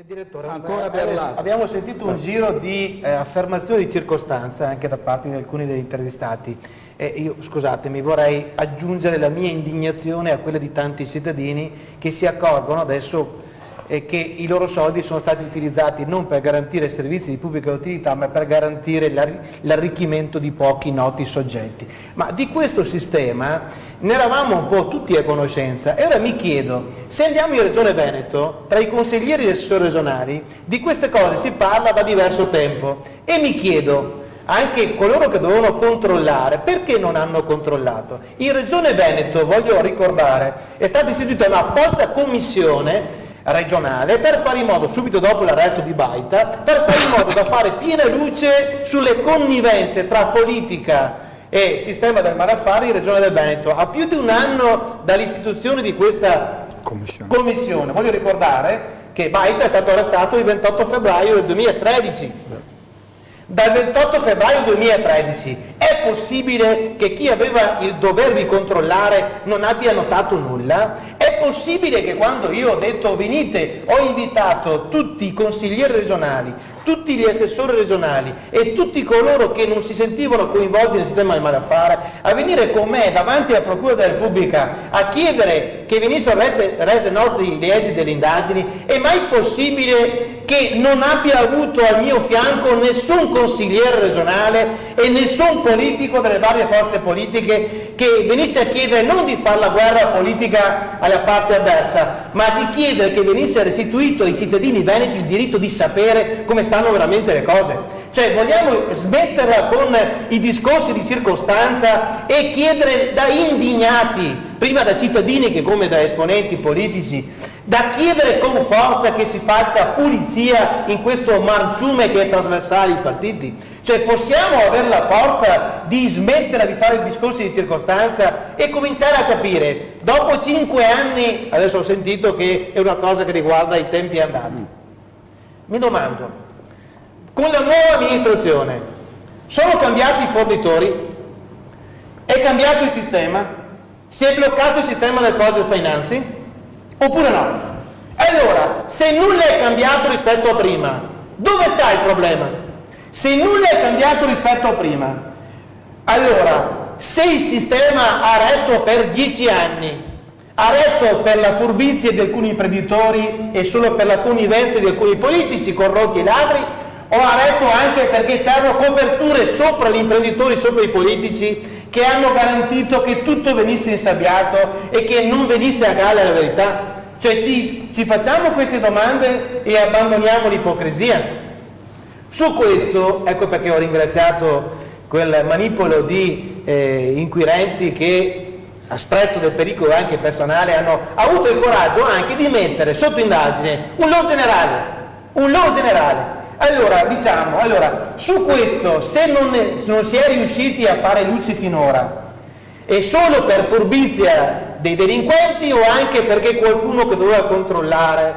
Direttore, ancora per abbiamo sentito un giro di affermazioni di circostanza anche da parte di alcuni degli intervistati. Io, scusatemi, vorrei aggiungere la mia indignazione a quella di tanti cittadini che si accorgono adesso che i loro soldi sono stati utilizzati non per garantire servizi di pubblica utilità, ma per garantire l'arricchimento di pochi noti soggetti. Ma di questo sistema ne eravamo un po' tutti a conoscenza e ora mi chiedo, se andiamo in Regione Veneto, tra i consiglieri e gli assessori regionali, di queste cose si parla da diverso tempo e mi chiedo, anche coloro che dovevano controllare, perché non hanno controllato? In Regione Veneto, voglio ricordare, è stata istituita un'apposita commissione regionale per fare in modo, subito dopo l'arresto di Baita, per fare in modo da fare piena luce sulle connivenze tra politica e sistema del malaffare in Regione del Veneto. A più di un anno dall'istituzione di questa commissione, voglio ricordare che Baita è stato arrestato il 28 febbraio del 2013. Dal 28 febbraio 2013 è possibile che chi aveva il dovere di controllare non abbia notato nulla? È possibile che quando io ho detto venite, ho invitato tutti i consiglieri regionali, tutti gli assessori regionali e tutti coloro che non si sentivano coinvolti nel sistema del malaffare a venire con me davanti alla Procura della Repubblica a chiedere che venissero rese noti gli esiti delle indagini? È mai possibile che non abbia avuto al mio fianco nessun consigliere regionale e nessun politico delle varie forze politiche che venisse a chiedere non di fare la guerra politica alla parte avversa, ma di chiedere che venisse restituito ai cittadini veneti il diritto di sapere come stanno veramente le cose? Cioè, vogliamo smetterla con i discorsi di circostanza e chiedere da indignati, prima da cittadini che come da esponenti politici, da chiedere con forza che si faccia pulizia in questo marciume che è trasversale ai partiti? Cioè, possiamo avere la forza di smettere di fare discorsi di circostanza e cominciare a capire, dopo 5 anni, adesso ho sentito che è una cosa che riguarda i tempi andati, mi domando, con la nuova amministrazione sono cambiati i fornitori? È cambiato il sistema? Si è bloccato il sistema del project financing? Oppure no? Allora, se nulla è cambiato rispetto a prima, dove sta il problema? Se nulla è cambiato rispetto a prima, allora, se il sistema ha retto per 10 anni, ha retto per la furbizia di alcuni imprenditori e solo per la connivenza di alcuni politici corrotti e ladri, o ha retto anche perché c'erano coperture sopra gli imprenditori, sopra i politici, che hanno garantito che tutto venisse insabbiato e che non venisse a galla la verità? Cioè ci facciamo queste domande e abbandoniamo l'ipocrisia? Su questo, ecco perché ho ringraziato quel manipolo di inquirenti che a sprezzo del pericolo anche personale hanno avuto il coraggio anche di mettere sotto indagine un loro generale. Allora, diciamo, su questo, se non si è riusciti a fare luce finora, è solo per furbizia dei delinquenti o anche perché qualcuno che doveva controllare,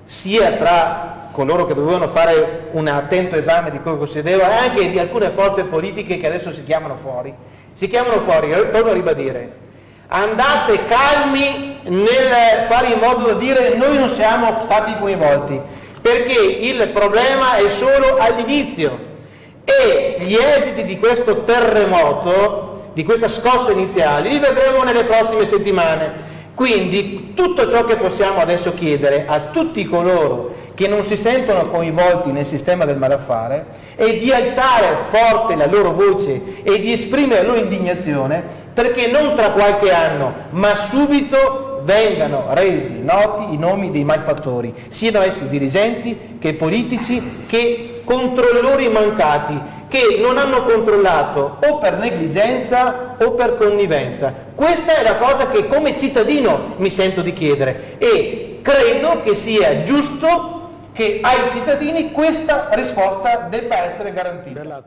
sia tra coloro che dovevano fare un attento esame di quello che succedeva, e anche di alcune forze politiche che adesso si chiamano fuori, torno a ribadire, andate calmi nel fare in modo da dire noi non siamo stati coinvolti, perché il problema è solo all'inizio e gli esiti di questo terremoto, di questa scossa iniziale, li vedremo nelle prossime settimane. Quindi tutto ciò che possiamo adesso chiedere a tutti coloro che non si sentono coinvolti nel sistema del malaffare è di alzare forte la loro voce e di esprimere la loro indignazione perché non tra qualche anno, ma subito vengano resi noti i nomi dei malfattori, siano essi dirigenti che politici che controllori mancati, che non hanno controllato o per negligenza o per connivenza. Questa è la cosa che come cittadino mi sento di chiedere e credo che sia giusto che ai cittadini questa risposta debba essere garantita.